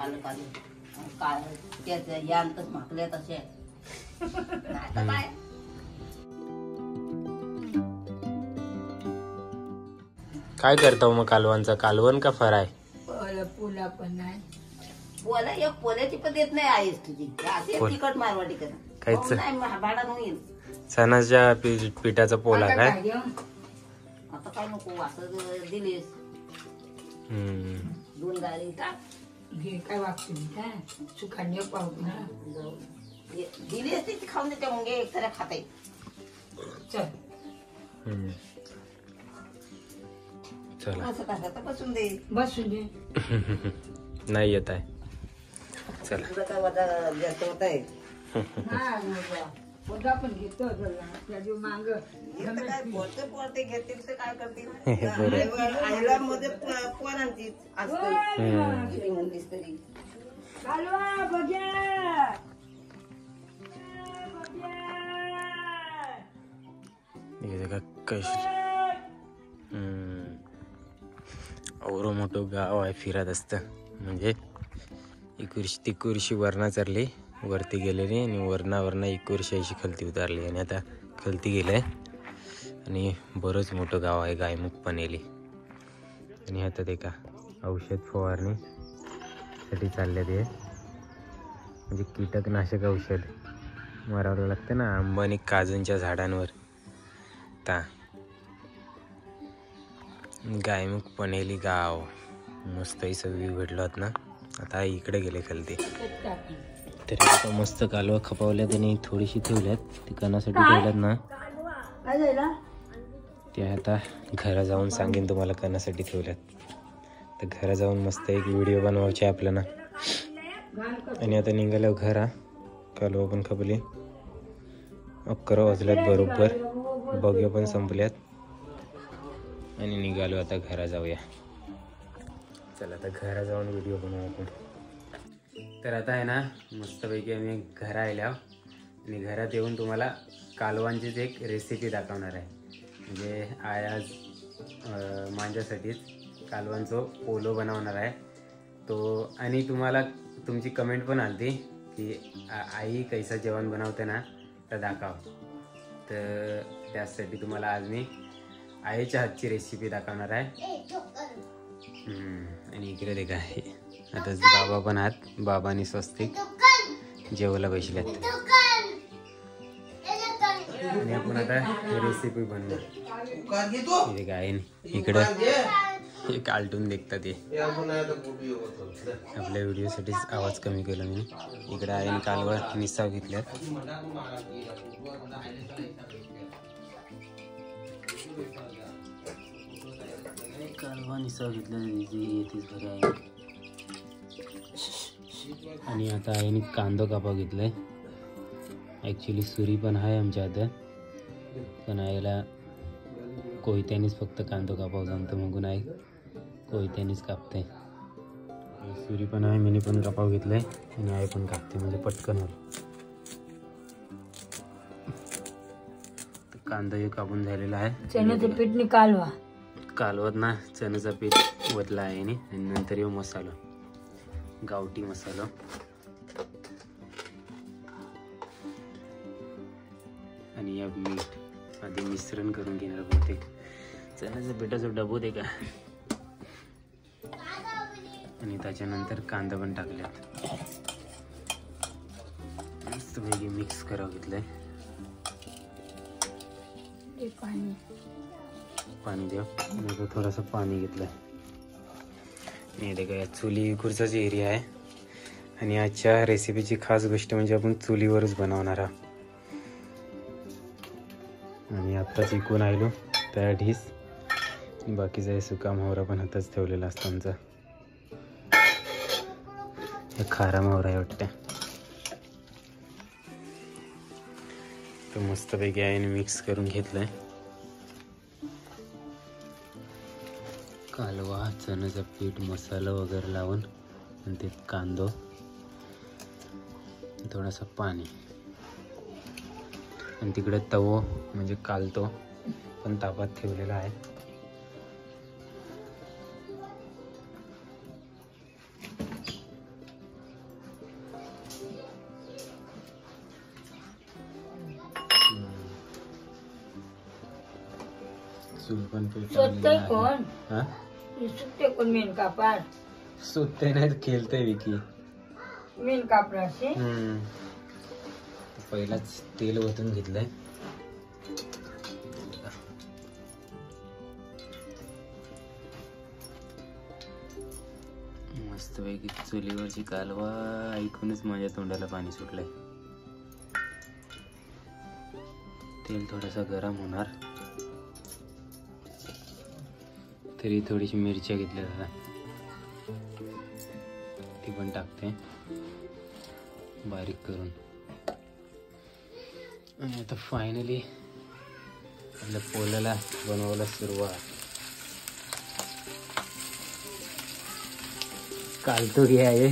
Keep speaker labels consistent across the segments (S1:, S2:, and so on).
S1: काल काल काल त्याच्या यांतच माकले तसे आता काय
S2: काय करतो मग कालवांचा कालवण का फ्राय?
S3: पुला पण नाही
S1: पोला एक पोल्याची पण देत नाही आहेस तुझी असे तिखट मारवाडी कर
S2: काहीच
S1: नाही भाडा होईल
S2: चणाच्या पिठाचा पोला काय?
S1: आता काय नको असं दिलीस दोन गाडी टाक
S3: घे काय वागते काय सुखाने पाहू ना
S1: दिली असते ती खाऊन देते मग एक तर खाते
S3: चल
S2: चला
S1: असं कसं बसून दे
S3: बसून दे
S2: नाही येत आहे. चला
S1: तुझं काय वजा जास्त होत आहे
S3: पण घेतो मांग
S1: काय पोरते पोरते घेतील ते काय करतील आईला मध्ये पोरांची असते म्हणलीस तरी
S2: एवढं मोठं गाव आहे फिरत असतं म्हणजे इकुर्शी तिकुर्शी वरणा चरली वरती गेलेली आणि वरणावरनं इकुर्शी अशी खालती उतारली आणि आता खालती गेलंय आणि बरंच मोठं गाव आहे गायमुख पनेली आणि आता ते का औषध फवारणीसाठी चालले ते म्हणजे कीटकनाशक औषध मारावं लागतं ना आंबा आणि काजूंच्या झाडांवर ता गायमुख पनेली गाव मस्त ही सगळी भेटलोत ना. आता इकडे गेले खालती तरी आता मस्त कालवा खपावल्यात आणि थोडीशी ठेवल्यात ती कणासाठी ठेवल्यात ना ते आता घरा जाऊन सांगेन तुम्हाला कणासाठी ठेवल्यात तर घरा जाऊन मस्त एक व्हिडिओ बनवायचे आपल्याला आणि आता निघाल्यावर घरा कालवा पण खपली 11 वाजल्यात बरोबर बघ्या पण संपल्यात आणि निघालो आता घरा जाऊया. चला आता घरा जाऊन व्हिडिओ बनवू आपण. तर आता आहे ना मस्तपैकी आम्ही घरा आल्या आणि घरात येऊन तुम्हाला कालवांचीच एक रेसिपी दाखवणार आहे. म्हणजे आज माझ्यासाठीच कालवांचं पोलो बनवणार आहे तो आणि तुम्हाला तुमची कमेंट पण आली की आई कैसा जेवण बनवते ना तर दाखव. तर त्यासाठी तुम्हाला आज मी आईच्या हातची रेसिपी दाखवणार आहे. आणि इकडे देखा आता बाबा पण आहात बाबांनी स्वस्तिक जेवायला बसल्यात आणि आपण आता रेसिपी बनवू. काय इकडे एक आलटून देखतात ते आपल्या व्हिडिओसाठीच आवाज कमी केला मी. इकडे आईने कालवा निसाव घेतल्यात कालवा निसाव घेतला येतेच घरी आहे. आणि आता आईने कांदो कापा घेतलाय. ॲक्च्युली सुरी पण आहे आमच्या हातात पण आईला कोयत्यानेच फक्त कांदो कापाव जमतं मगून आई कोयत्यानेच कापते. सुरी पण आहे मी पण कापाव घेतलाय आणि आई पण कापते म्हणजे पटकन होईल. कांदा हे कापून झालेला आहे.
S3: चण्याचं पीठ नि कालवा
S2: कालवत ना चण्याचा पीठ वतला आहे आणि नंतर येऊ मसाला गावठी मसाला आणि या मीठ आधी मिश्रण करून घेणार. बहुतेक चण्याचा पिठाचा डबो दे का आणि त्याच्यानंतर कांदा पण टाकल्यात मस्त पैकी मिक्स करावं घेतलंय. पाणी द्या आणि थोडंसं पाणी घेतलंय. हे देखा या चुली खुर्चाची एरिया आहे आणि आजच्या रेसिपीची खास गोष्ट म्हणजे आपण चुलीवरच बनवणार आहोत. आणि आत्ताच इकून आलो त्या ढीस बाकीचा सुका मोहरा पण हातच ठेवलेला असतो आमचा. हे खारा मोहरा आहे वाटतं. तो मस्तपैकी आईने मिक्स करून घेतलंय. कालवा चण्याचं पीठ मसाला वगैरे लावून आणि ते कांदो थोडासा पाणी आणि तिकडे तवो म्हणजे कालतो पण तापात ठेवलेला आहे. चूल पण
S3: सुटते कोण
S2: हा
S3: सुटते कोण मेन कापार
S2: सुटते नाही तर खेळतंय विकी.
S3: मेन कापराशी
S2: पहिलाच तेल ओतून घेतलंय. मस्तपैकी चुलीवरची कालवा ऐकूनच माझ्या तोंडाला पाणी सुटलंय. तेल थोडासा गरम होणार तरी थोडीशी मिरच्या घेतल्या दादा ती पण टाकते बारीक करून. आणि आता फायनली आपल्या पोल्याला बनवायला सुरुवात. कालतोरी आहे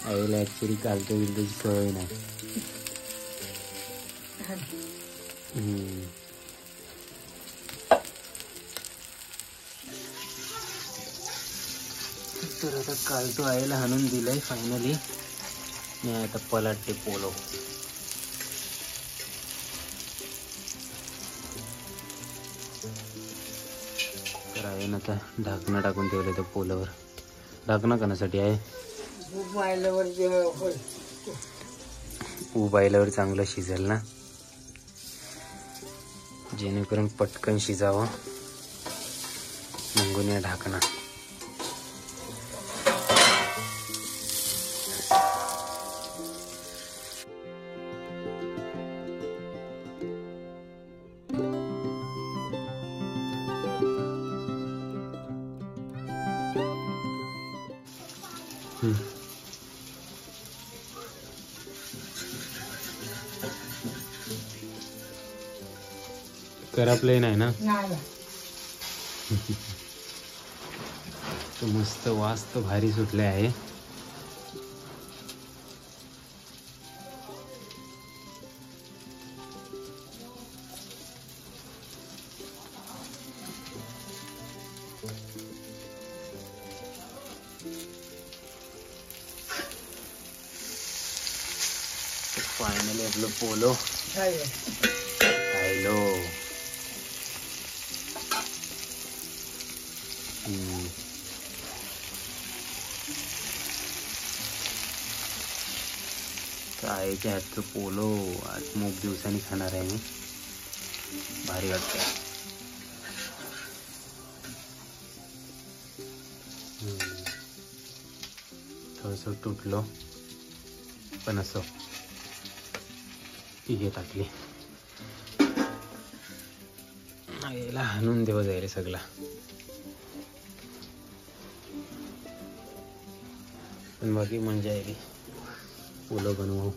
S2: आईला ऍक्च्युली कालतोरी सवय नाही. तर आता कालतो आईला हाणून दिलाय फायनली. मी आता पलटते पोलो. तर आहे ना आता ढाकणं टाकून ठेवलं त्या पोलावर. ढाकणं करण्यासाठी आहे उबायल्यावर चांगलं शिजेल ना जेणेकरून पटकन शिजावं म्हणून या ढाकणा. करपलंय नाही ना तो मस्त वास तर भारी सुटले आहे. फायनली आपलं पोलो खायलो. आईच्या हातचं पोलो आज खूप दिवसांनी खाणार आहे मी. भारी वाटतं. थोडंसं तुटलो पण असं हे टाकली आईला हाणून देव जाईल सगळा. पण बाकी मजा आली पोलो बनवू.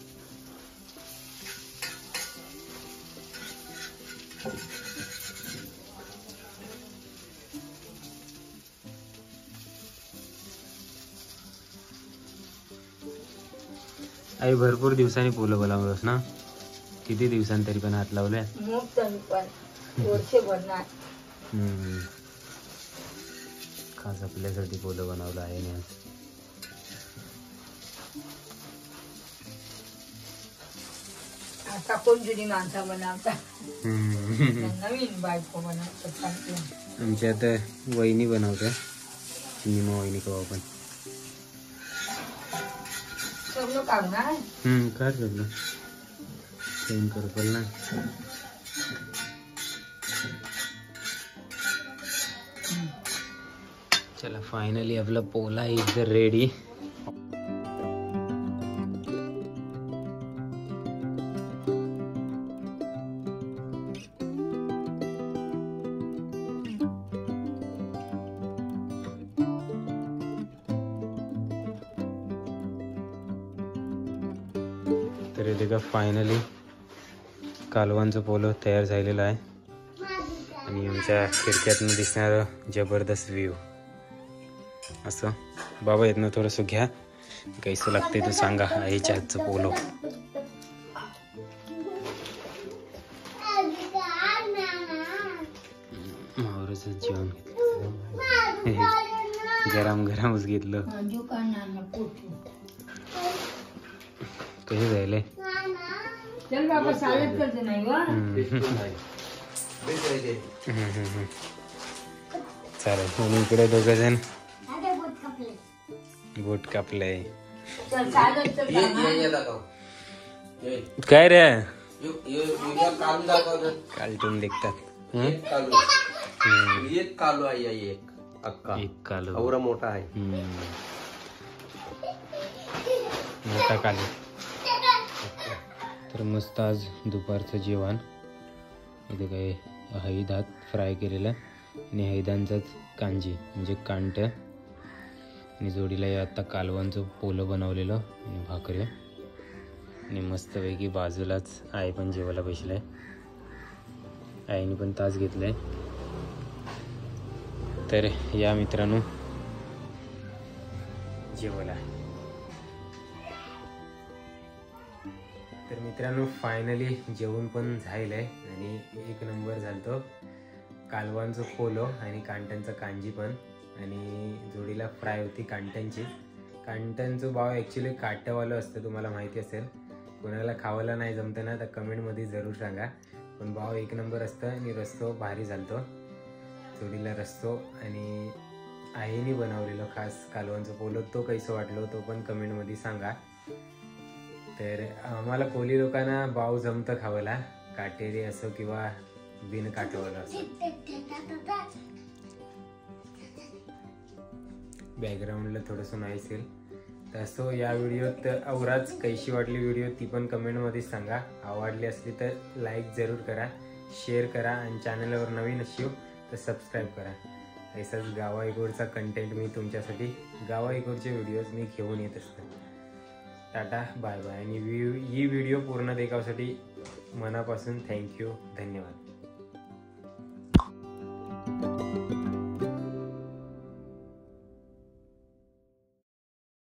S2: आई भरपूर दिवसांनी पोलो बनवलोस ना. किती दिवसांनी तरी पण हात लावले. खास आपल्यासाठी पोलो बनवलं आहे ना.
S3: आता कोण जुनी माणसं बनवतात नवीन बायको बनवतात.
S2: आमच्या आता वहिनी बनवते निमा वहिनी कवा पण
S3: सगळं काढणार
S2: काय सगळं सेम करपल ना. चला फायनली आपला पोला इज रेडी. तर इथे का फायनली कालवांचं पोलो तयार झालेलं आहे आणि आमच्या खिडक्यातनं दिसणारं जबरदस्त व्ह्यू असं. बाबा येतनं थोडंसं घ्या कैसं लागतंय तो सांगा. आईच्या हातचं पोलो मावरचं जेवण घेतलं गरम गरमच घेतलं. कसे जायले
S3: चल बाबा सालत करते नाही
S2: चालेल. आणि इकडे दोघ जण बोट कापलंय.
S3: चल सागर चल
S2: काय रे कालटून देखतात.
S4: एक कालू आहे एक अक्का
S2: एक कालू
S4: एवढा मोठा आहे.
S2: मोठा कालू. तर मस्त आज दुपारचं जेवण. इथे काय हैदात फ्राय केलेलं आणि हैदांचाच कांजी म्हणजे कांट आणि जोडीला आता कालवांचं पोलं बनवलेलं आणि भाकरी आणि मस्तपैकी बाजूलाच आई पण जेवायला बसलाय. आईने पण तास घेतलाय. तर या मित्रांनो जेवायला. तर मित्रांनो फायनली जेवण पण झालंय आणि एक नंबर झालतो. कालवांचं पोलो आणि कांट्यांचं कांजी पण आणि जोडीला फ्राय होती कांट्यांची. कांट्यांचं भाव ॲक्च्युली काट्यावालं असतं, तुम्हाला माहिती असेल. कोणाला खावायला नाही जमतं ना तर कमेंटमध्ये जरूर सांगा. पण भाव एक नंबर असतं आणि रस्तो भारी झालतो. जोडीला रस्तो आणि आईने बनवलेलं खास कालवांचं पोलो, तो कैसं वाटलो तो पण कमेंटमध्ये सांगा. तर आम्हाला कोली लोकांना भाव जमतं खावायला, काटेरी असो किंवा बिन काटेवाला असो. बॅकग्राऊंडला थोडंसं नाही असेल तर असो. या व्हिडिओत औराच कैशी वाटली व्हिडिओ ती पण कमेंटमध्ये सांगा. आवडली असली तर लाईक जरूर करा, शेअर करा आणि चॅनलवर नवीन असाल तर सबस्क्राईब करा. असाच गावाइकडचा कंटेंट मी तुमच्यासाठी, गावाइकडचे व्हिडिओज मी घेऊन येत असतो. Tata bye bye. आणि ही व्हिडिओ पूर्ण देखासाठी मनापासून थँक्यू, धन्यवाद.